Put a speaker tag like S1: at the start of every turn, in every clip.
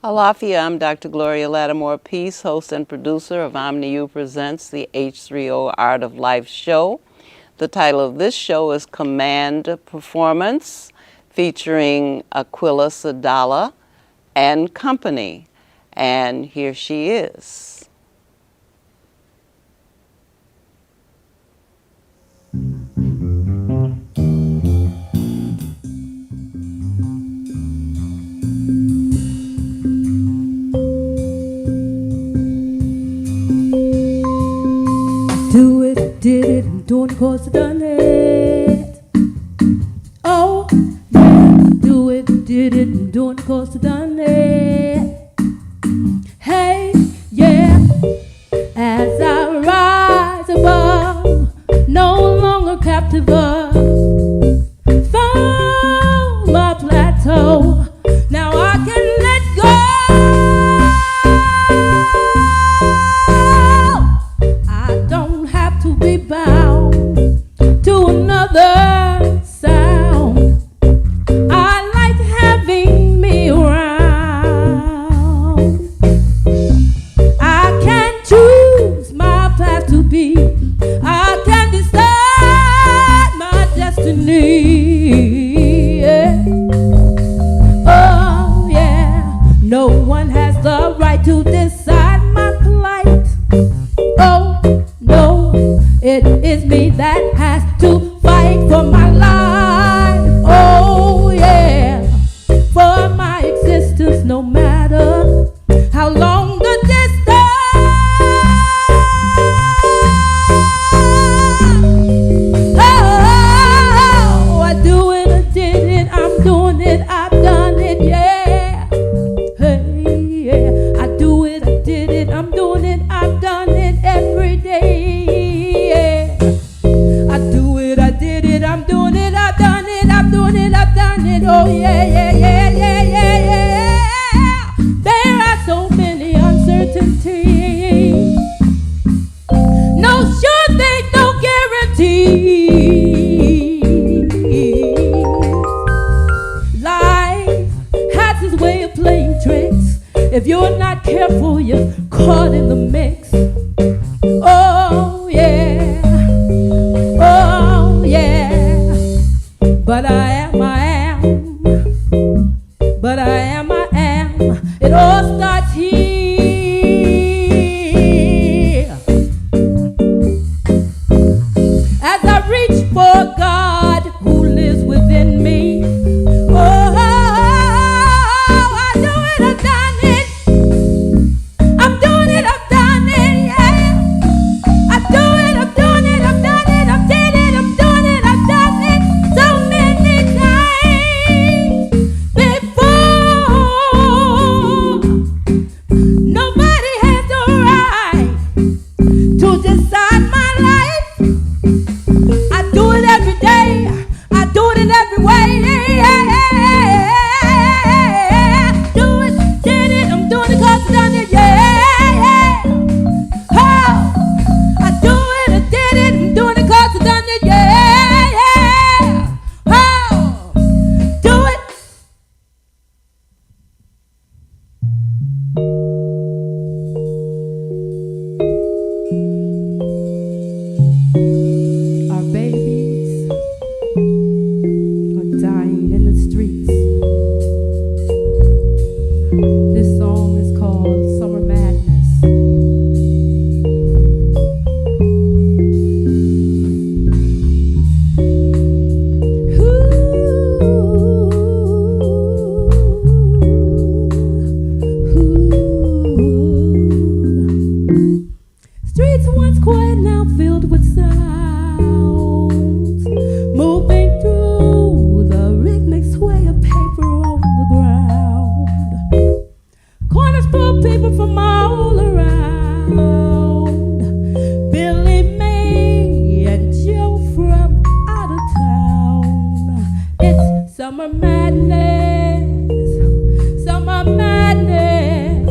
S1: Alafia, I'm Dr. Gloria Latimore-Peace, host and producer of OmniU Presents the H3O Art of Life show. The title of this show is Command Performance, featuring Aquilla Saddalla and company. And here she is.
S2: Do it, did it, I'm doing it 'cause I done it. Oh, yeah. Do it, did it, I'm doing it 'cause I done it. Hey, yeah. As I rise above, no longer captive of, found my plateau. Now I can let go. Be bound to another sound. I like having me around. I can choose my path to be. I can decide my destiny. Yeah. Oh yeah. No one has the right to decide my plight. Oh no. It is me that has to fight for my life. Oh yeah, for my existence, no matter how long the distance. Oh, I do it, I did it, I'm doing it, I've done it, yeah. Hey, yeah, I do it, I did it, I'm doing it, I've done it every day. Oh yeah, yeah, yeah, yeah, yeah, yeah. There are so many uncertainties. No sure thing, no guarantee. Life has its way of playing tricks. If you're not careful, you're caught in the mix. Oh yeah, oh yeah. But I am. But I am, it all starts here. As I reach for God who lives within me. Oh, I do it, I've done it. I'm doing it, I've done it, yeah. I do it, I'm doing it, I've done it, I did it, I'm doing it, I've done it so many times before. Nobody has the right to decide my life. I do it every day, I do it in every way. Do it, did it, I'm doing it 'cause I done it, yeah. Oh, I do it, I did it, I'm doing it 'cause I done it, yeah. Oh, do it. Our babies are dying in the streets. This song is called Summer Madness. Streets once quiet, now filled with sounds, moving through the rhythmic sway of paper on the ground. Corners full of people from all around. Billy May and Joe from out of town. It's summer madness, summer madness.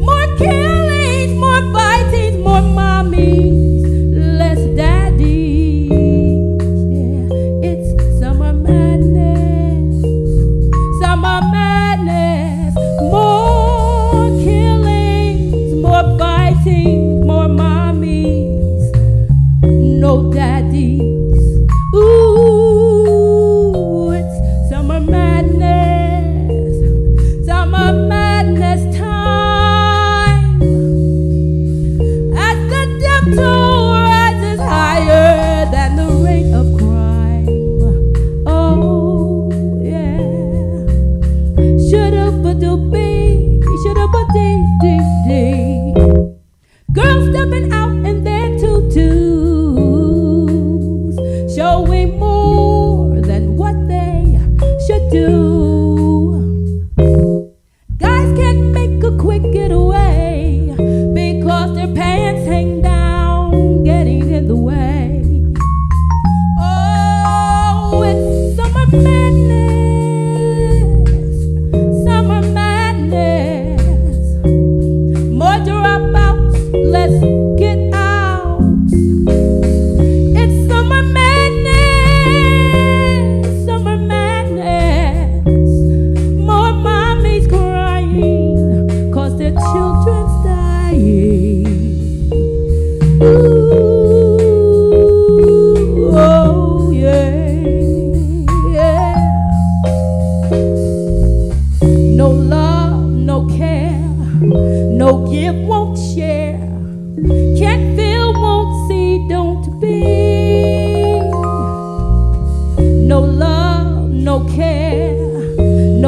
S2: More killings, more fightings, more mommies, less daddies. Yeah, it's summer madness.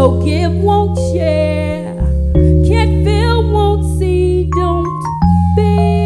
S2: no give, won't share. Can't feel, won't see, don't be.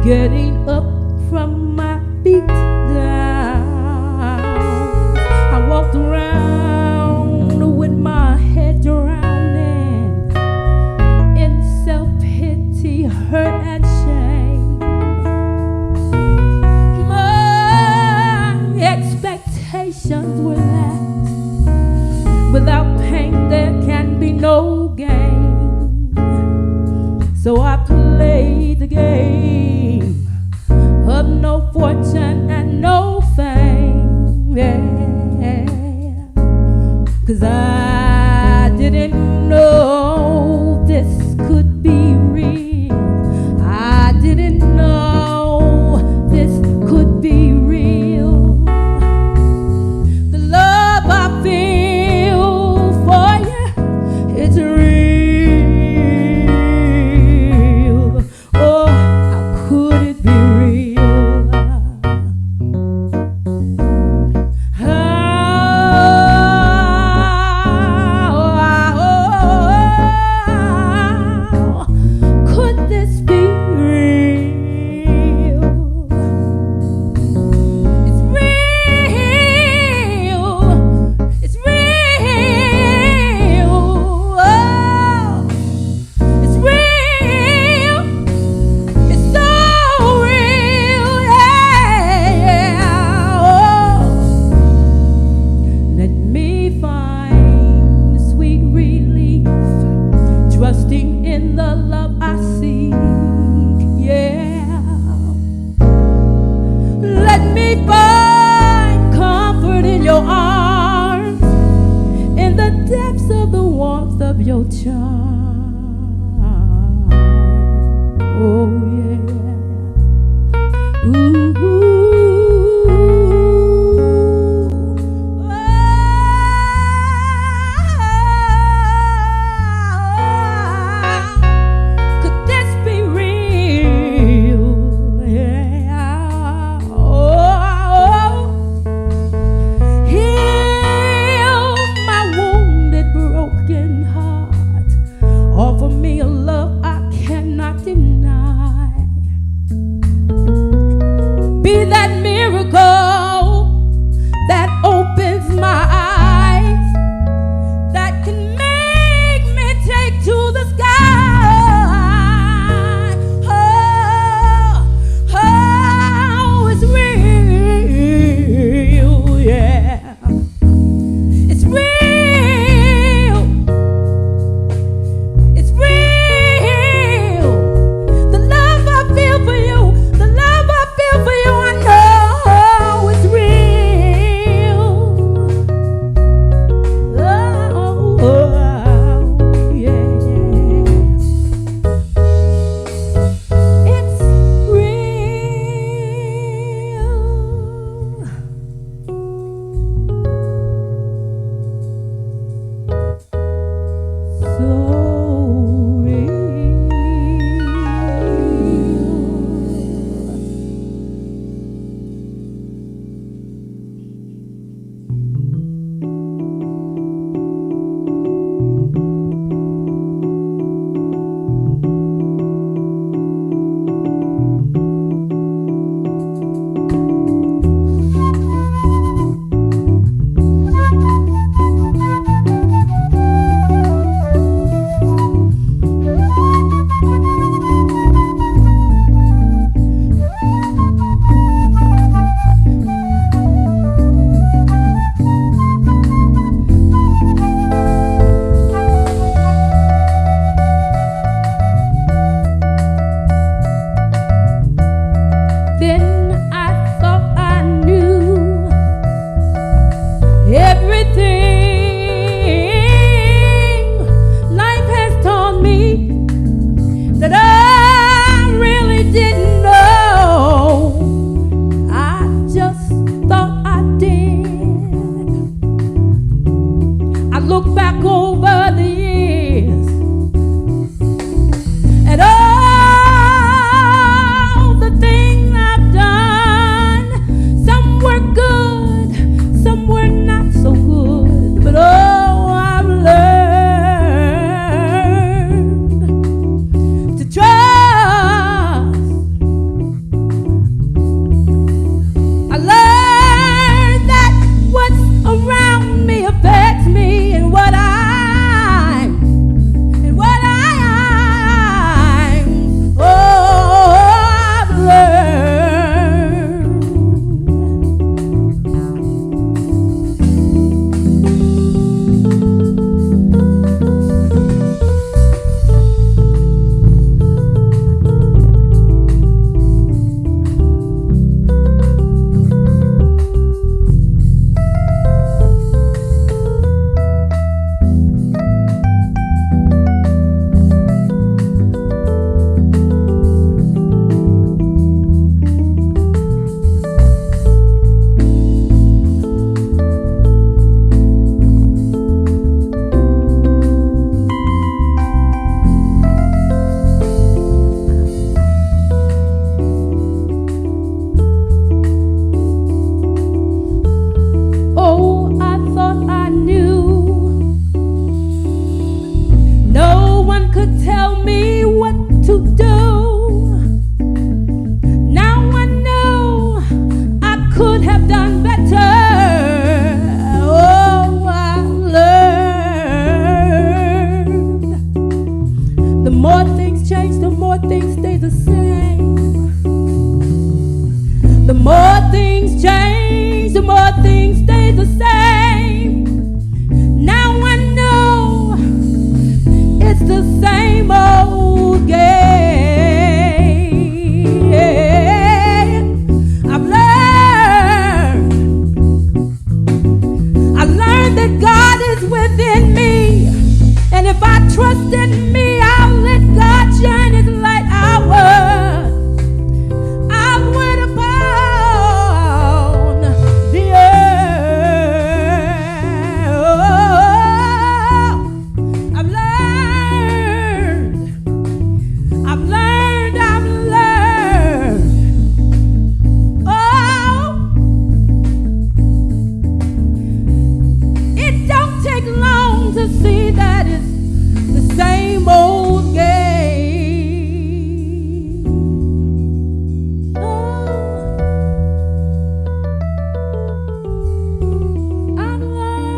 S2: getting up from my feet down. I walked around with my head drowning in self-pity, hurt and shame. My expectations were that without pain there can be no gain. So I played the game of no fortune and no fame, yeah. 'Cause I didn't know this could be real. I didn't know this could be real. The love I feel for you, it's real. Oh, how could it be real? How could this be real? It's real. It's real. Oh, it's real. It's so real. Yeah. Oh, let me find sweet relief, trusting in the love I seek. Yeah. Let me find comfort in your arms, in the depths of the warmth of your charm. Oh yeah. Ooh. Could this be real? Yeah. Oh, heal my wounded, broken heart. The more things change, the more things stay the same. The more things change, the more things stay the same. Now I know it's the same old game. I've learned that God is within me, and if I trust in me, I'll let God shine His light outward. I went upon the earth. I've learned. Oh, it don't take long to see that it's the same old game. Oh, I've learned.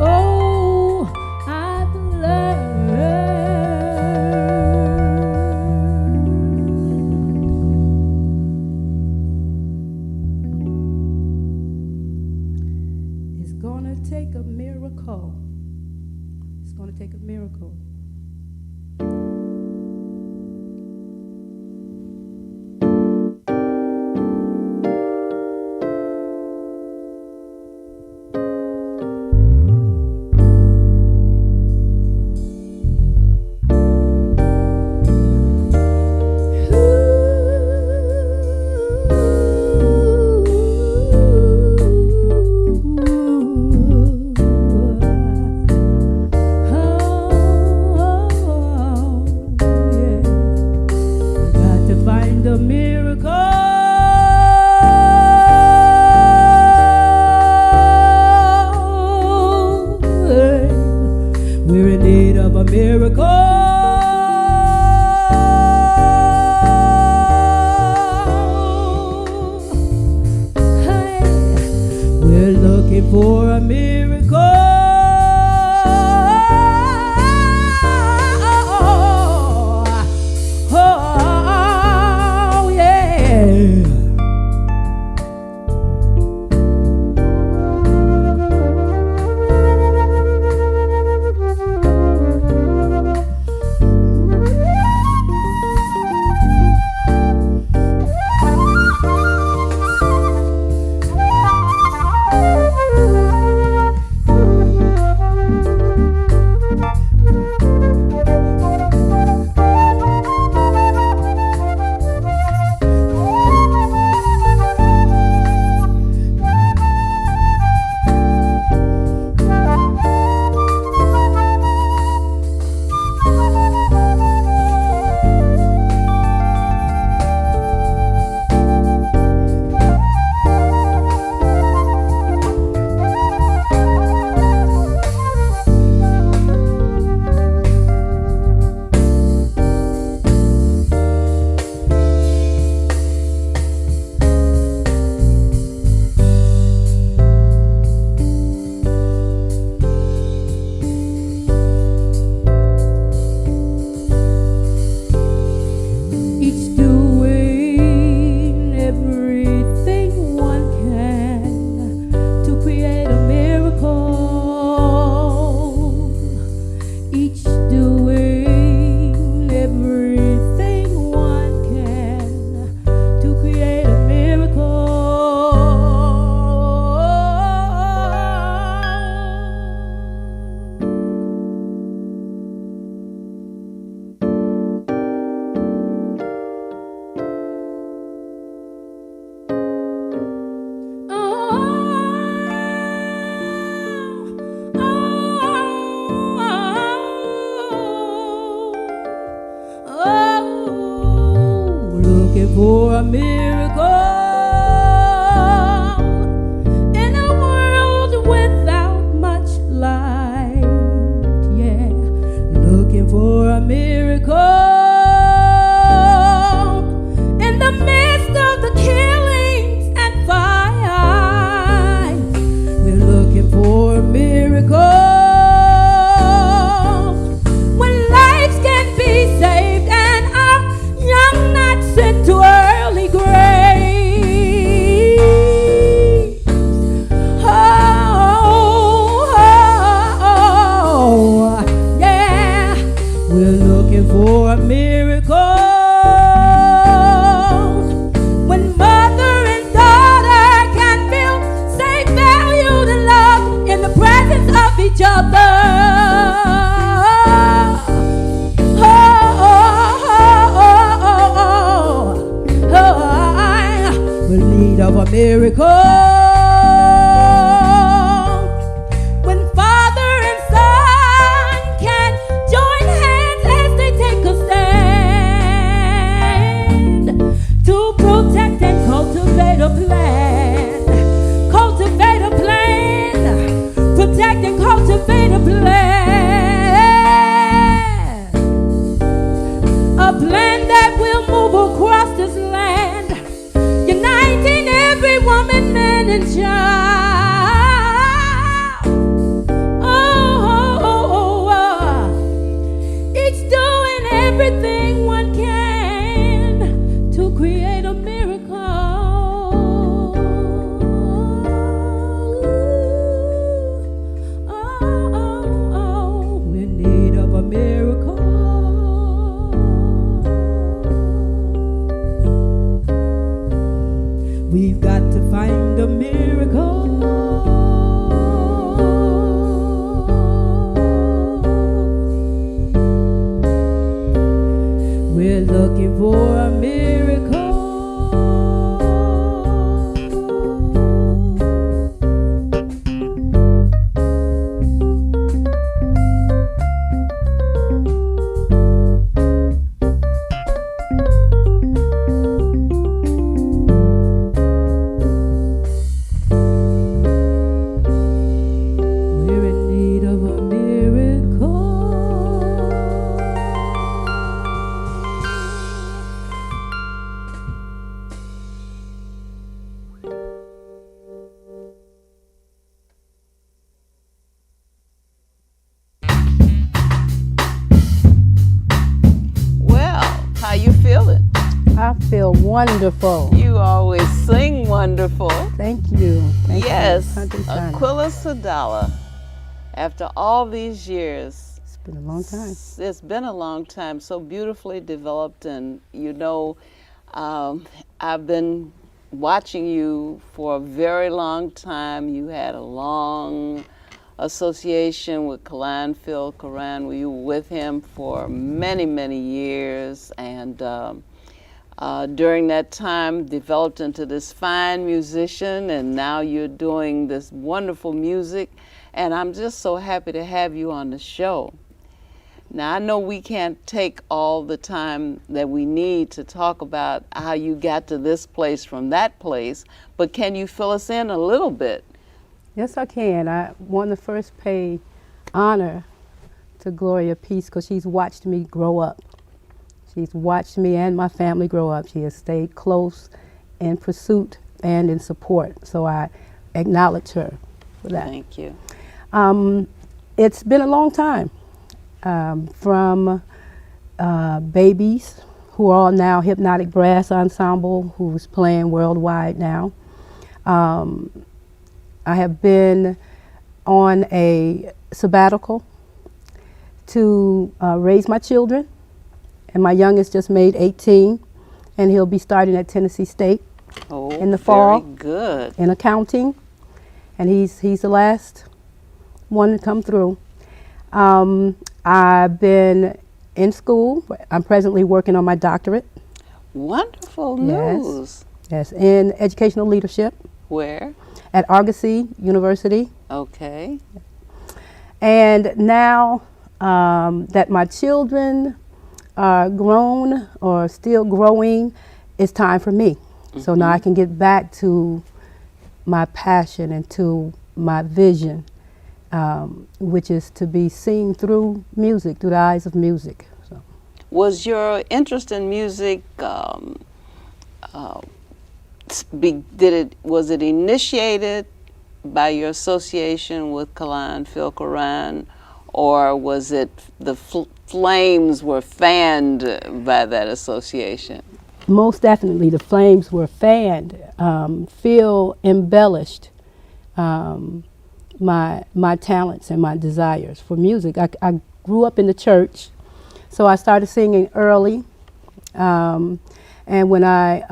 S2: Oh, I've learned. It's gonna take a miracle. It's gonna take a miracle. The miracle. We're in need of a miracle. Hey, we're looking for a miracle. Oh, yeah. For a miracle in a world without much light, yeah, looking for a miracle in the midst of the killing a miracle. When Father and Son can join hands as they take a stand to protect and cultivate a plan. Cultivate a plan. Protect and cultivate a plan. A plan that will move across this land, uniting every woman, man, and child. It's doing everything one can to create a miracle. We're in need of a miracle. We've got to find a miracle. We're looking for a miracle. We're in need of a miracle.
S1: Well, how you feeling?
S3: I feel wonderful.
S1: You always sing wonderful.
S3: Thank you. Thank
S1: Yes,
S3: you. Country China.
S1: Aquilla Saddalla. After all these years,
S3: It's been a long time.
S1: it's been a long time, so beautifully developed, and I've been watching you for a very long time. You had a long association with Kalan Phil Karan. You were with him for many, many years, and during that time developed into this fine musician, and now you're doing this wonderful music, and I'm just so happy to have you on the show. Now, I know we can't take all the time that we need to talk about how you got to this place from that place, but can you fill us in a little bit?
S3: Yes, I can. I want to first pay honor to Gloria Peace because she's watched me grow up. She's watched me and my family grow up. She has stayed close in pursuit and in support. So I acknowledge her for that.
S1: Thank you.
S3: It's been a long time. From babies who are now Hypnotic Brass Ensemble, who's playing worldwide now. I have been on a sabbatical to raise my children, and my youngest just made 18, and he'll be starting at Tennessee State in the fall.
S1: Very good.
S3: In accounting, and he's the last one to come through. I've been in school. I'm presently working on my doctorate.
S1: Wonderful
S3: Yes.
S1: news.
S3: Yes, in educational leadership
S1: Where?
S3: at Argosy University.
S1: Okay.
S3: And now that my children are grown or still growing, it's time for me. So now I can get back to my passion and to my vision, which is to be seen through music, through the eyes of music. So.
S1: Was your interest in music, was it initiated by your association with Kalan Phil Karan, or was it the flames were fanned by that association?
S3: Most definitely, the flames were fanned. Phil embellished my talents and my desires for music. I grew up in the church, so I started singing early. And when I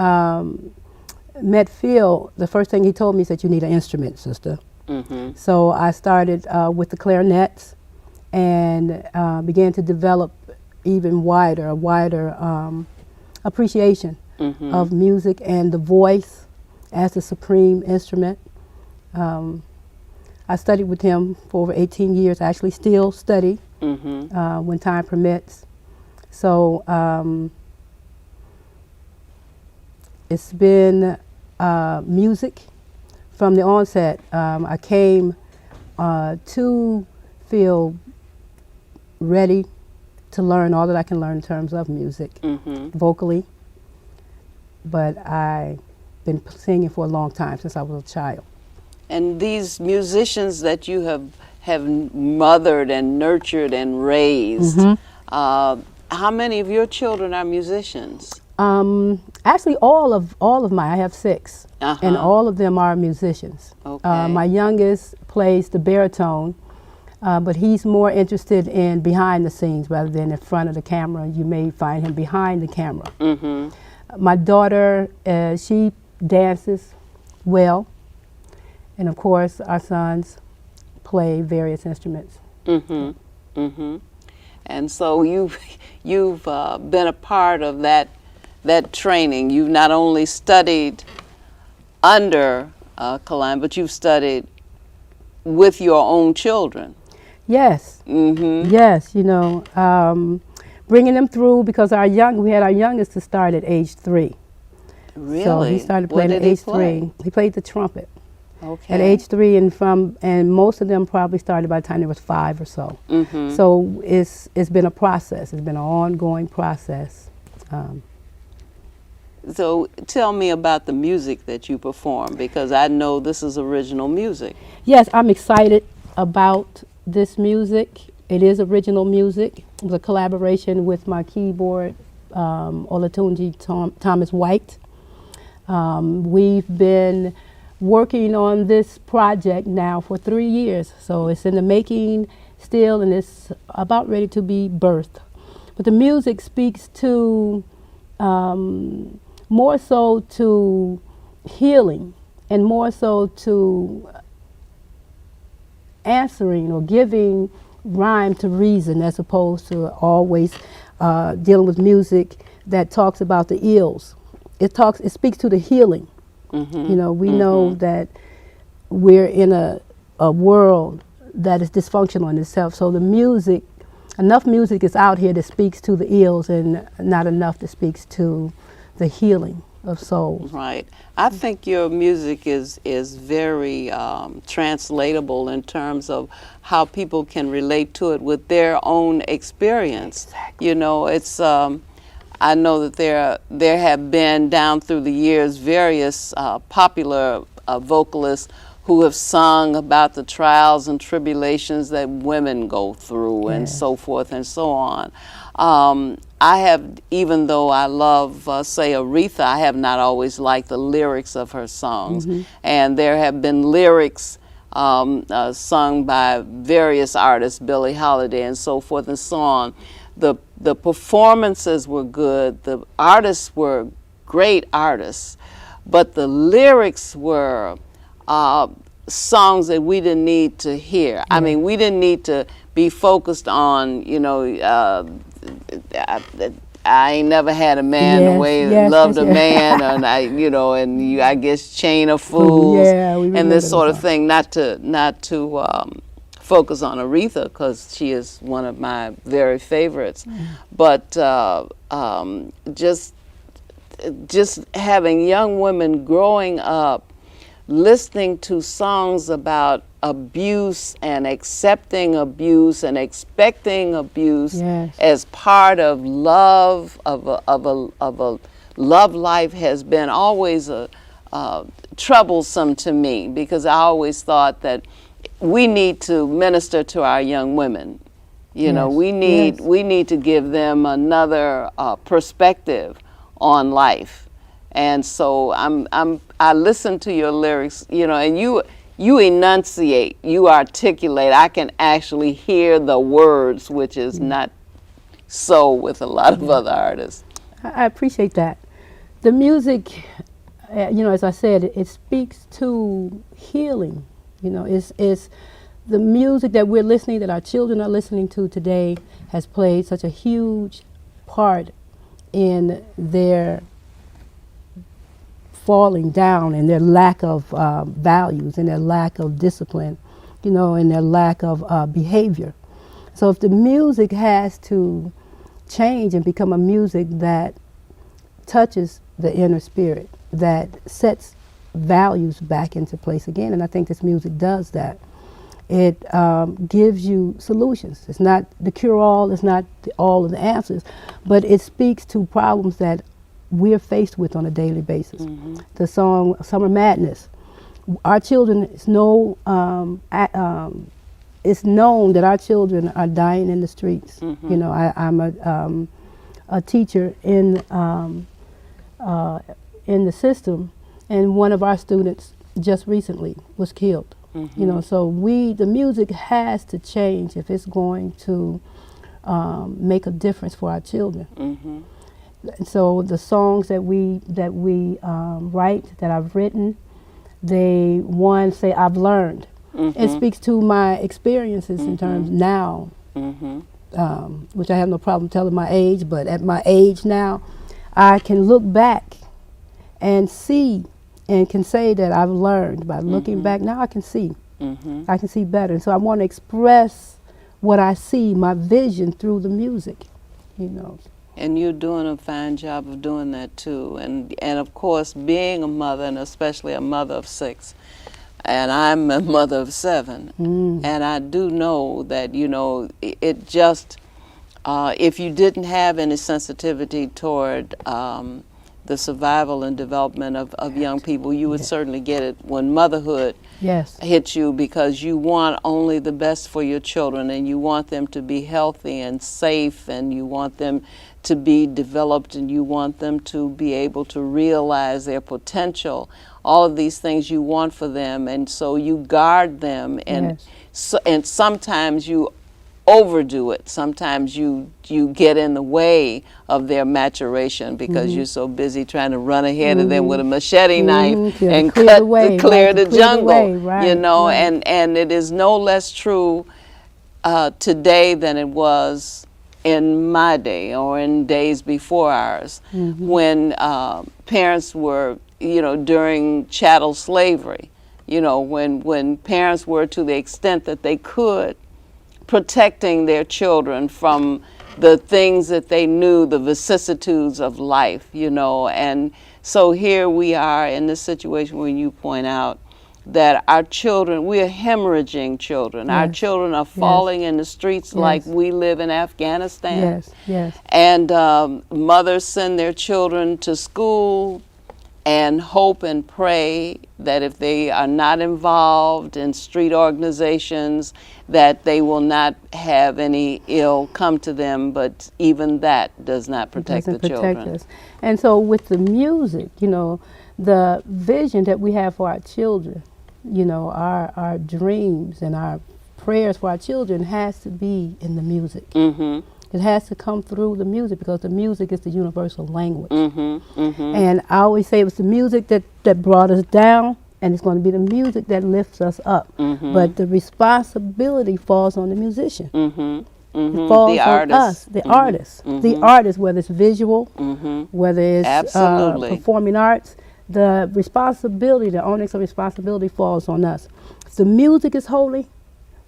S3: met Phil, the first thing he told me, he said, "You need an instrument, sister."
S1: Mm-hmm.
S3: So I started with the clarinets and began to develop even wider appreciation of music and the voice as the supreme instrument. I studied with him for over 18 years. I actually still study when time permits. So it's been music from the onset. I came to feel ready to learn all that I can learn in terms of music, vocally. But I've been singing for a long time, since I was a child.
S1: And these musicians that you have mothered and nurtured and raised, how many of your children are musicians?
S3: Actually, all of mine. I have 6, and all of them are musicians.
S1: Okay.
S3: My youngest plays the baritone, but he's more interested in behind the scenes rather than in front of the camera. You may find him behind the camera. My daughter, she dances well, and of course, our sons play various instruments.
S1: And so you've been a part of that training. You've not only studied under Kalani, but you've studied with your own children.
S3: Yes. Yes. You know, bringing them through, because we had our youngest to start at age 3.
S1: Really?
S3: So he started playing at age 3. He played the trumpet.
S1: Okay.
S3: At age 3, and most of them probably started by the time they was 5 or so. So it's been a process. It's been an ongoing process.
S1: So tell me about the music that you perform, because I know this is original music.
S3: Yes, I'm excited about this music. It is original music. It was a collaboration with my keyboard, Olatunji Thomas White. We've been working on this project now for 3 years, so it's in the making still, and it's about ready to be birthed. But the music speaks to more so to healing, and more so to answering or giving rhyme to reason, as opposed to always dealing with music that talks about the ills. It speaks to the healing. You know, we know that we're in a world that is dysfunctional in itself. So the music, enough music is out here that speaks to the ills, and not enough that speaks to the healing of souls.
S1: Right. I think your music is very translatable in terms of how people can relate to it with their own experience.
S3: Exactly.
S1: You know, it's I know that there have been down through the years various popular vocalists who have sung about the trials and tribulations that women go through, and so forth and so on. I have, even though I love, say, Aretha, I have not always liked the lyrics of her songs. And there have been lyrics sung by various artists, Billie Holiday and so forth and so on. The performances were good, the artists were great artists, but the lyrics were songs that we didn't need to hear. I mean, we didn't need to be focused on, you know, I ain't never had a man the way loved a man, and I guess Chain of Fools, and this sort of thing. Not to focus on Aretha, because she is one of my very favorites, but just having young women growing up listening to songs about abuse and accepting abuse and expecting abuse as part of love, of a love life, has been always troublesome to me, because I always thought that we need to minister to our young women. You know, we need to give them another perspective on life. And so I listen to your lyrics, you know, and you enunciate, you articulate. I can actually hear the words, which is not so with a lot of other artists.
S3: I appreciate that. The music, you know, as I said, it speaks to healing. You know, it's the music that we're listening, that our children are listening to today, has played such a huge part in their falling down in their lack of values and their lack of discipline, and their lack of behavior. So if the music has to change and become a music that touches the inner spirit, that sets values back into place again, and I think this music does that. It gives you solutions. It's not the cure-all, it's not all of the answers, but it speaks to problems that we're faced with on a daily basis. The song Summer Madness, our children, it's known that our children are dying in the streets. I'm a teacher in the system, and one of our students just recently was killed. So the music has to change if it's going to make a difference for our children. And so the songs that we write, that I've written, they say I've learned. It speaks to my experiences in terms now, which I have no problem telling my age, but at my age now, I can look back and see and can say that I've learned. By looking back now, I can see. I can see better. And so I want to express what I see, my vision, through the music,
S1: And you're doing a fine job of doing that too. And of course, being a mother, and especially a mother of 6, and I'm a mother of 7, and I do know that, it just, if you didn't have any sensitivity toward the survival and development of young people, you would certainly get it when motherhood hits you, because you want only the best for your children, and you want them to be healthy and safe, and you want them to be developed, and you want them to be able to realize their potential. All of these things you want for them, and so you guard them, and and sometimes you overdo it. Sometimes you get in the way of their maturation because you're so busy trying to run ahead of them with a machete knife and clear the jungle, and it is no less true today than it was in my day or in days before ours, when parents were, during chattel slavery, when parents were, to the extent that they could, protecting their children from the things that they knew, the vicissitudes of life, and so here we are in this situation where you point out that our children, we are hemorrhaging children. Our children are falling in the streets like we live in Afghanistan. And mothers send their children to school and hope and pray that if they are not involved in street organizations, that they will not have any ill come to them, but even that does not protect the children.
S3: Us. And so with the music, the vision that we have for our children, our dreams and our prayers for our children has to be in the music. It has to come through the music, because the music is the universal language. And I always say it was the music that brought us down, and it's going to be the music that lifts us up. But the responsibility falls on the musician. It falls on us, the artist. The artist, whether it's visual, whether it's performing arts, the responsibility, the onus of responsibility falls on us. If the music is holy,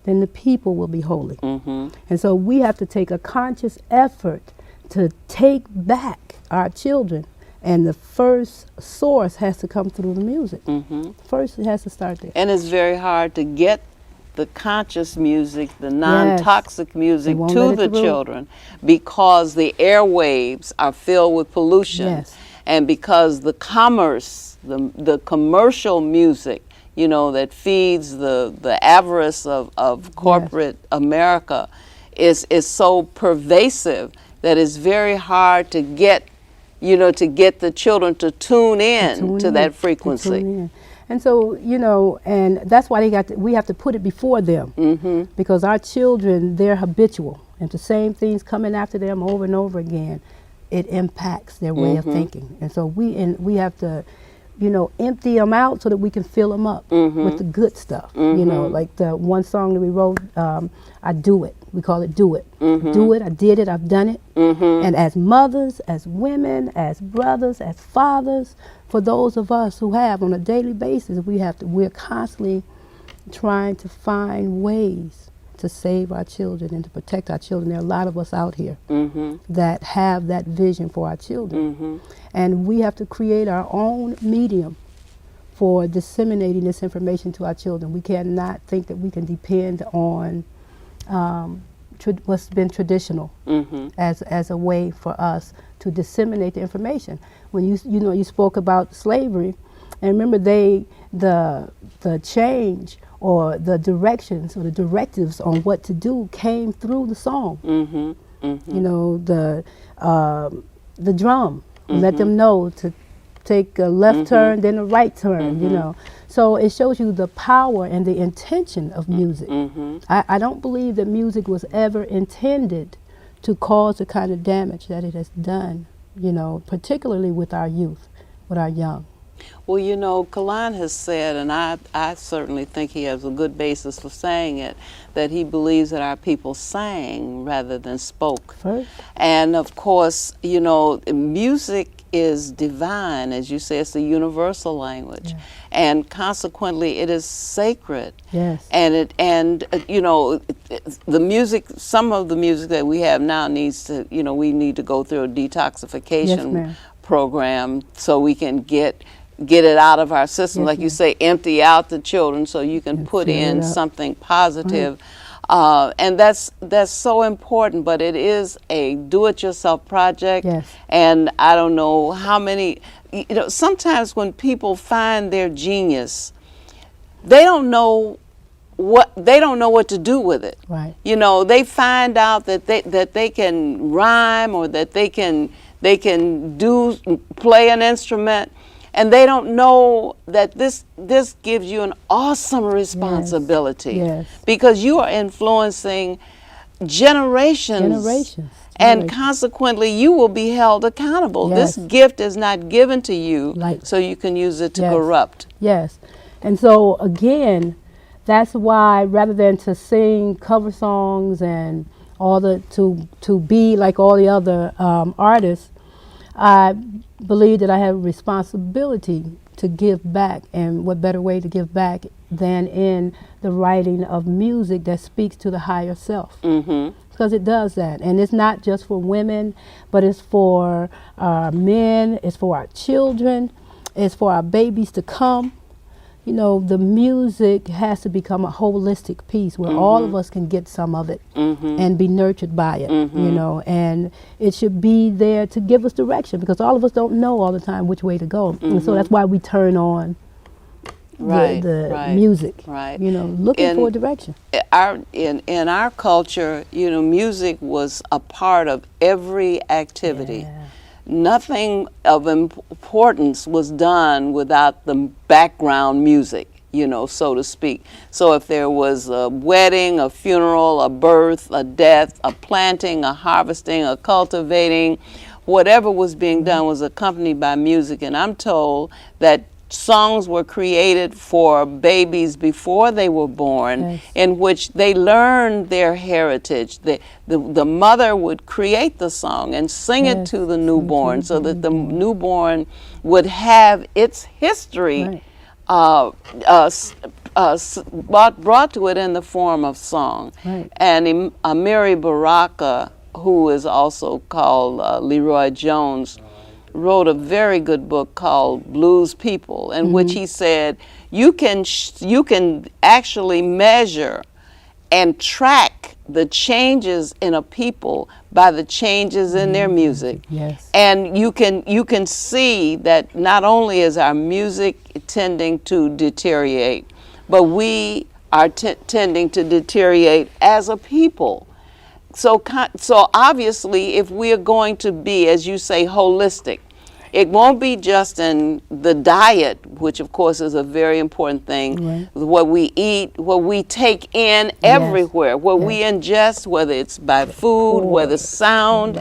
S3: then the people will be holy. And so we have to take a conscious effort to take back our children, and the first source has to come through the music. First, it has to start there.
S1: And it's very hard to get the conscious music, the non-toxic music to the children, because the airwaves are filled with pollution, and because the commerce, the commercial music, that feeds the avarice of corporate America is so pervasive that it's very hard to get, the children to tune in to that frequency.
S3: And so, and that's why we have to put it before them, because our children, they're habitual, and the same things coming after them over and over again, it impacts their way of thinking. And so we have to, empty them out so that we can fill them up with the good stuff. Like the one song that we wrote, I Do It. We call it do it. Do it, I did it, I've done it. And as mothers, as women, as brothers, as fathers, for those of us who have on a daily basis, we're constantly trying to find ways to save our children and to protect our children. There are a lot of us out here that have that vision for our children. And we have to create our own medium for disseminating this information to our children. We cannot think that we can depend on what's been traditional as a way for us to disseminate the information. When you spoke about slavery, and remember the change or the directions or the directives on what to do came through the song. You know, the drum let them know to take a left turn, then a right turn, you know. So it shows you the power and the intention of music. I don't believe that music was ever intended to cause the kind of damage that it has done, you know, particularly with our youth, with our young.
S1: Well, you know, Kalan has said, and I certainly think he has a good basis for saying it, that he believes that our people sang rather than spoke. First. And of course, you know, music is divine, as you say, it's a universal language. Yeah. And consequently, it is sacred.
S3: Yes.
S1: And you know, the music, some of the music that we have now needs to, you know, we need to go through a detoxification program so we can get it out of our system, like you say, empty out the children so you can put in something positive. And that's so important, but it is a do-it-yourself project. Yes. And I don't know how many, you know, sometimes when people find their genius, they don't know what to do with it. Right. You know, they find out that they can rhyme or that they can play an instrument, and they don't know that this gives you an awesome responsibility. Yes. Because you are influencing generations. And consequently, you will be held accountable. Yes. This gift is not given to you so you can use it to corrupt.
S3: Yes. And so, again, that's why rather than to sing cover songs and to be like all the other artists, I believe that I have a responsibility to give back, and what better way to give back than in the writing of music that speaks to the higher self. Because it does that, and it's not just for women, but it's for our men, it's for our children, it's for our babies to come. You know, the music has to become a holistic piece where all of us can get some of it and be nurtured by it, you know, and it should be there to give us direction, because all of us don't know all the time which way to go. And so that's why we turn on the music, you know, looking for direction.
S1: In our culture, you know, music was a part of every activity. Yeah. Nothing of importance was done without the background music, you know, so to speak. So if there was a wedding, a funeral, a birth, a death, a planting, a harvesting, a cultivating, whatever was being done was accompanied by music. And I'm told that songs were created for babies before they were born, in which they learned their heritage. The mother would create the song and sing it to the newborn so that the newborn would have its history brought to it in the form of song. And Amiri Baraka, who is also called Leroy Jones, wrote a very good book called Blues People, in which he said you can actually measure and track the changes in a people by the changes in their music. Yes. And you can see that not only is our music tending to deteriorate, but we are tending to deteriorate as a people. So obviously, if we are going to be, as you say, holistic, it won't be just in the diet, which of course is a very important thing, what we eat, what we take in everywhere, what we ingest, whether it's by food, whether it's sound,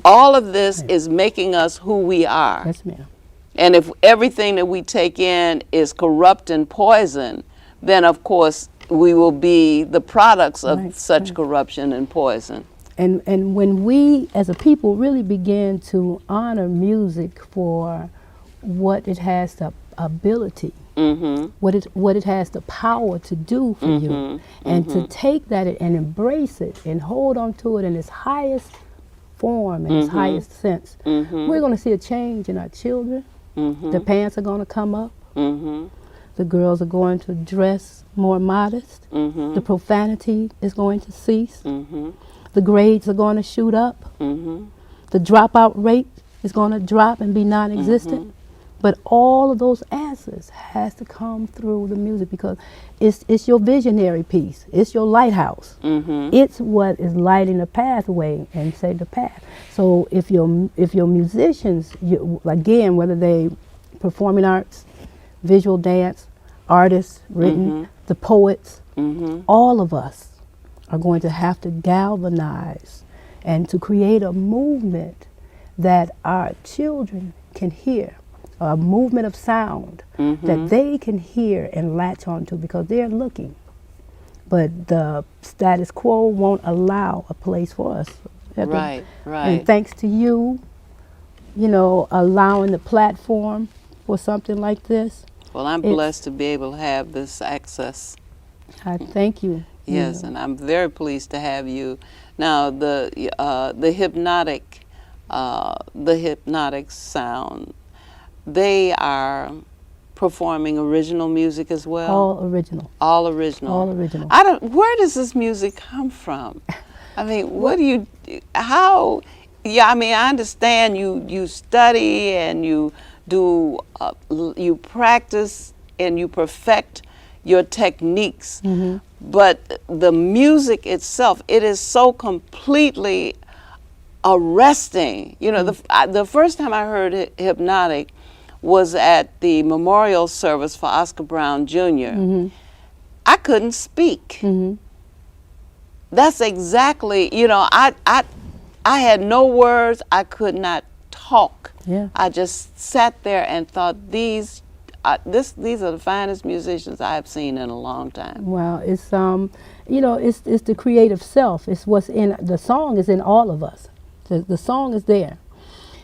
S1: all of this is making us who we are.
S3: Yes, ma'am.
S1: And if everything that we take in is corrupt and poison, then of course we will be the products of
S3: Right,
S1: such
S3: right.
S1: corruption and poison.
S3: And when we as a people really begin to honor music for what it has the ability, what it has the power to do for you, and to take that and embrace it and hold on to it in its highest form and its highest sense, we're going to see a change in our children. The pants are going to come up. The girls are going to dress more modest. The profanity is going to cease. The grades are going to shoot up. The dropout rate is going to drop and be non-existent. But all of those answers has to come through the music, because it's your visionary piece. It's your lighthouse. It's what is lighting the pathway and say the path. So if your musicians, again, whether they performing arts, visual dance, artists, written, the poets, all of us are going to have to galvanize and to create a movement that our children can hear, a movement of sound that they can hear and latch onto, because they're looking. But the status quo won't allow a place for us.
S1: Right, right.
S3: And thanks to you, allowing the platform for something like this.
S1: Well, I'm blessed to be able to have this access.
S3: I thank you.
S1: Yes, and I'm very pleased to have you. Now, the hypnotic sound, they are performing original music as well.
S3: All original.
S1: All original.
S3: All original.
S1: Where does this music come from? I mean, what do you? How? Yeah, I mean, I understand you study and you do you practice and you perfect your techniques. But the music itself, it is so completely arresting. The first time I heard hypnotic was at the memorial service for Oscar Brown Jr. I couldn't speak. That's exactly, I had no words. I could not talk.
S3: Yeah.
S1: I just sat there and thought, these are the finest musicians I have seen in a long time.
S3: Well, it's it's the creative self. It's what's in the song. Is in all of us. The song is there.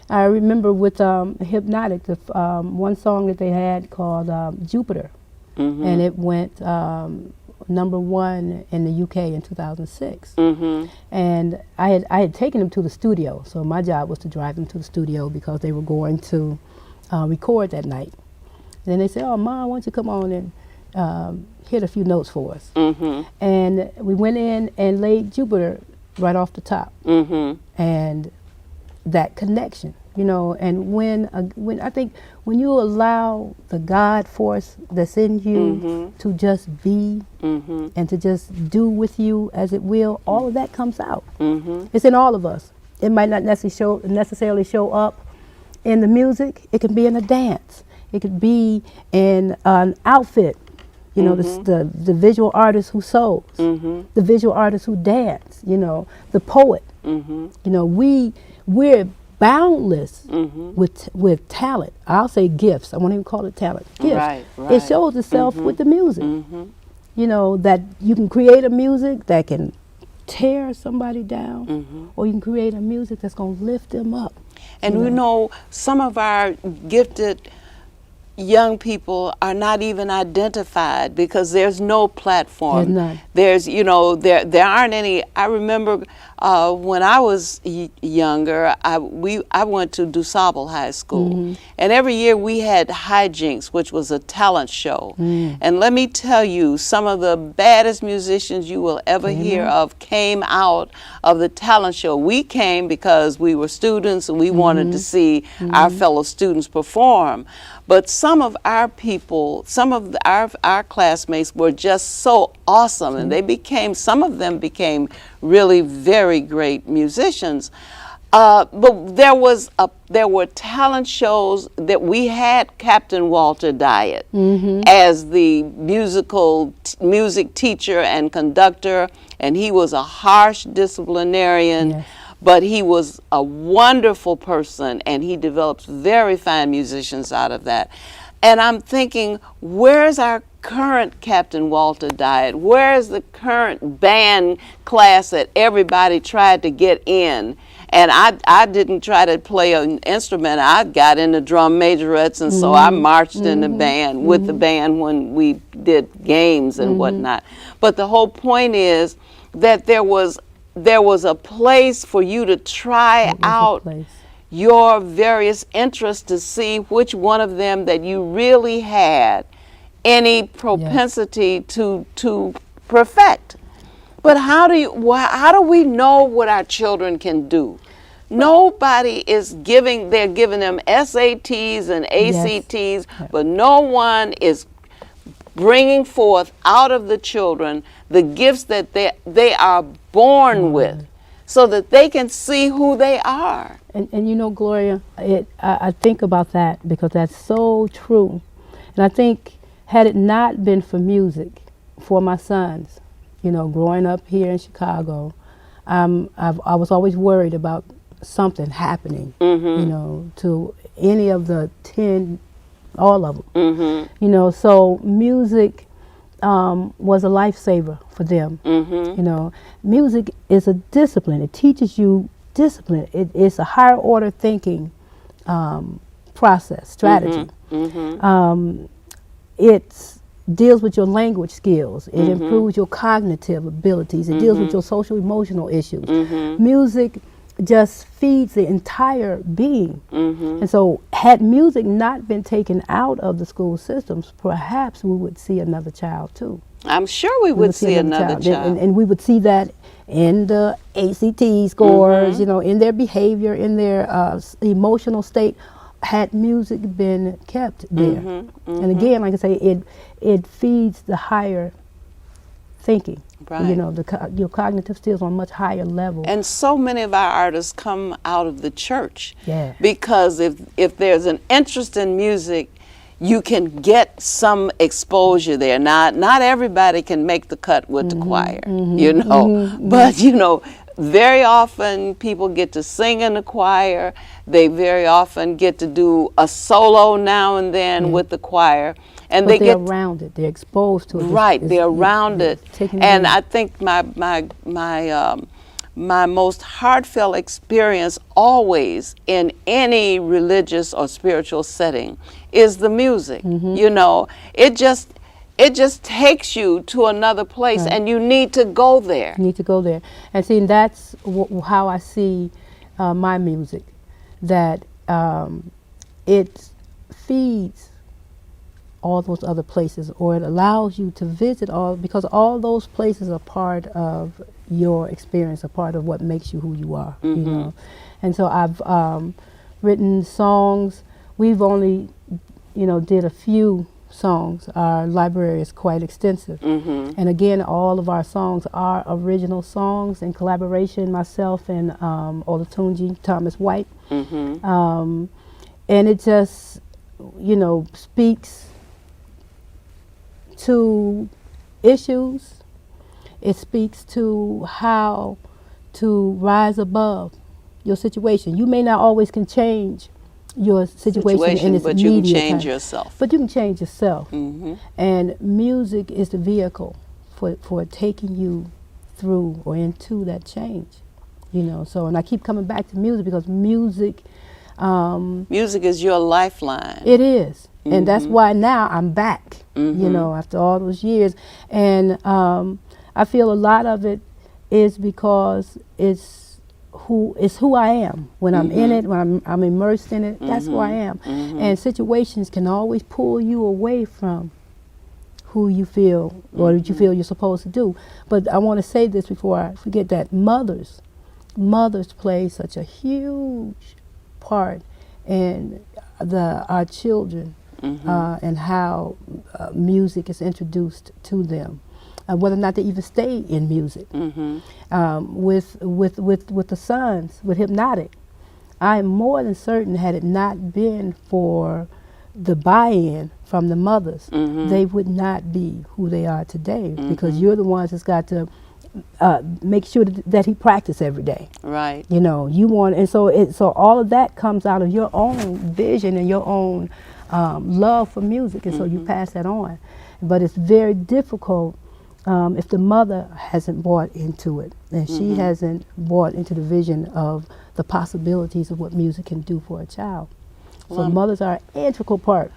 S3: I remember with Hypnotic, the one song that they had called Jupiter, and it went #1 in the UK in 2006. And I had taken them to the studio, so my job was to drive them to the studio because they were going to record that night. And then they said, "Oh, Mom, why don't you come on and hit a few notes for us?" And we went in and laid Jupiter right off the top, and that connection, and when I think when you allow the God force that's in you to just be and to just do with you as it will, all of that comes out. It's in all of us. It might not necessarily show up in the music. It can be in a dance. It could be in an outfit. The visual artist who sews, the visual artist who dance, the poet. We're boundless with talent. I'll say gifts. I won't even call it talent. Gifts.
S1: Right.
S3: It shows itself with the music. That you can create a music that can tear somebody down, or you can create a music that's going to lift them up.
S1: And some of our gifted young people are not even identified because there's no platform.
S3: There's none.
S1: There aren't any. I remember when I was younger, I went to DuSable High School, and every year we had hijinks, which was a talent show. And let me tell you, some of the baddest musicians you will ever hear of came out of the talent show. We came because we were students and we wanted to see our fellow students perform. But some of our people, some of our classmates were just so awesome, and some of them became really very great musicians. But there were talent shows that we had Captain Walter Diet as the music teacher and conductor, and he was a harsh disciplinarian.
S3: Yes.
S1: But he was a wonderful person, and he developed very fine musicians out of that. And I'm thinking, where's our current Captain Walter diet? Where is the current band class that everybody tried to get in? And I didn't try to play an instrument. I got into drum majorettes, and so I marched in the band with the band when we did games and whatnot. But the whole point is that there was a place for you to try out your various interests to see which one of them that you really had any propensity to perfect. But how do we know what our children can do? Nobody is giving them SATs and ACTs, but no one is bringing forth out of the children the gifts that they are born with, so that they can see who they are.
S3: And you know, Gloria, I think about that because that's so true. And I think had it not been for music, for my sons, you know, growing up here in Chicago, I was always worried about something happening, you know, to any of the 10, all of them. You know, so music was a lifesaver for them. You know, music is a discipline. It teaches you discipline. It's a higher order thinking process, strategy. It deals with your language skills. It improves your cognitive abilities. It deals with your social emotional issues. Music just feeds the entire being. And so had music not been taken out of the school systems, perhaps we would see another child too.
S1: I'm sure we would see another child.
S3: And we would see that in the ACT scores, you know, in their behavior, in their emotional state, had music been kept there. And again, like I say, it feeds the higher thinking.
S1: Right.
S3: You know, your cognitive skills on a much higher level.
S1: And so many of our artists come out of the church.
S3: Yeah.
S1: Because if there's an interest in music, you can get some exposure there. Not everybody can make the cut with the choir, you know. But, you know, very often people get to sing in the choir. They very often get to do a solo now and then with the choir. And
S3: but they're around it. They're exposed to it.
S1: Right, they're around it. And I think my most heartfelt experience always in any religious or spiritual setting is the music. You know, it just takes you to another place, and you need to go there.
S3: You need to go there. And see, that's how I see my music, that it feeds all those other places, or it allows you to visit because all those places are part of your experience, a part of what makes you who you are, you know. And so I've written songs. We've only, you know, did a few songs. Our library is quite extensive. And again, all of our songs are original songs in collaboration, myself and Olatunji Thomas White. And it just, you know, speaks to issues. It speaks to how to rise above your situation. You may not always can change your situation in its
S1: but you can
S3: immediate
S1: change
S3: time,
S1: yourself.
S3: but you can change yourself. And music is the vehicle for taking you through or into that change, you know. So, and I keep coming back to music because music
S1: is your lifeline.
S3: It is. And that's why now I'm back, you know, after all those years. And I feel a lot of it is because it's who I am. When I'm in it, when I'm immersed in it, that's who I am. And situations can always pull you away from who you feel or what you feel you're supposed to do. But I want to say this before I forget, that mothers play such a huge part in our children. And how music is introduced to them, whether or not they even stay in music. With the sons, with Hypnotic, I am more than certain had it not been for the buy-in from the mothers, they would not be who they are today, because you're the ones that's got to make sure that he practice every day.
S1: Right.
S3: You know, you want, and so all of that comes out of your own vision and your own love for music, and so you pass that on. But it's very difficult if the mother hasn't bought into it, and she hasn't bought into the vision of the possibilities of what music can do for a child. So mothers are an integral part.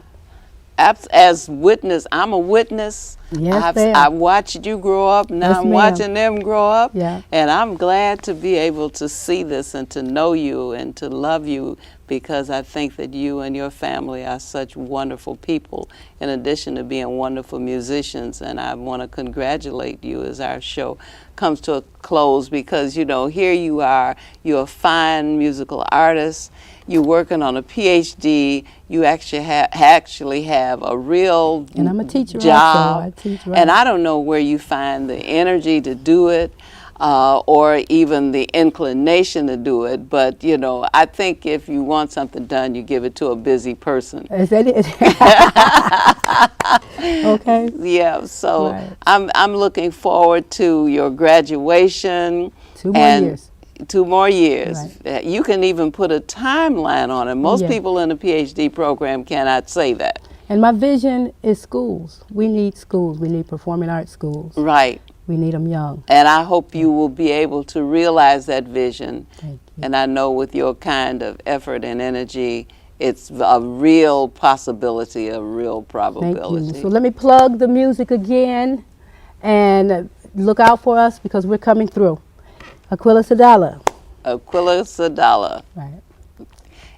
S1: As witness, I'm a witness.
S3: Yes, ma'am.
S1: I watched you grow up. Now
S3: Yes,
S1: I'm
S3: ma'am.
S1: watching them grow up.
S3: Yeah.
S1: And I'm glad to be able to see this and to know you and to love you, because I think that you and your family are such wonderful people, in addition to being wonderful musicians. And I want to congratulate you as our show comes to a close, because, you know, here you are, you're a fine musical artist, you're working on a PhD, you actually have a real
S3: And I'm a teacher
S1: job.
S3: also. I teach, right.
S1: And I don't know where you find the energy to do it, or even the inclination to do it. But, you know, I think if you want something done, you give it to a busy person.
S3: Is that it? Okay.
S1: Yeah, so
S3: Right.
S1: I'm looking forward to your graduation.
S3: 2 more
S1: and
S3: years.
S1: 2 more years. You can even put a timeline on it. Most
S3: Yeah.
S1: people in the PhD program cannot say that.
S3: And my vision is schools. We need schools. We need performing arts schools.
S1: Right.
S3: We need them young.
S1: And I hope you will be able to realize that vision.
S3: Thank you.
S1: And I know with your kind of effort and energy, it's a real possibility, a real probability.
S3: Thank you. So let me plug the music again, and look out for us because we're coming through. Aquilla Saddalla.
S1: Aquilla Saddalla.
S3: Right.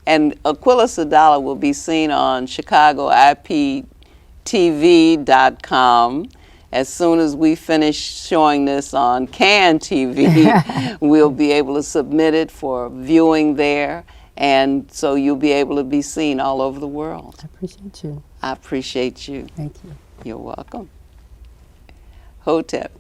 S1: And Aquilla Saddalla will be seen on ChicagoIPTV.com. As soon as we finish showing this on CAN TV, we'll be able to submit it for viewing there. And so you'll be able to be seen all over the world.
S3: I appreciate you.
S1: I appreciate you.
S3: Thank you.
S1: You're welcome. Hotep.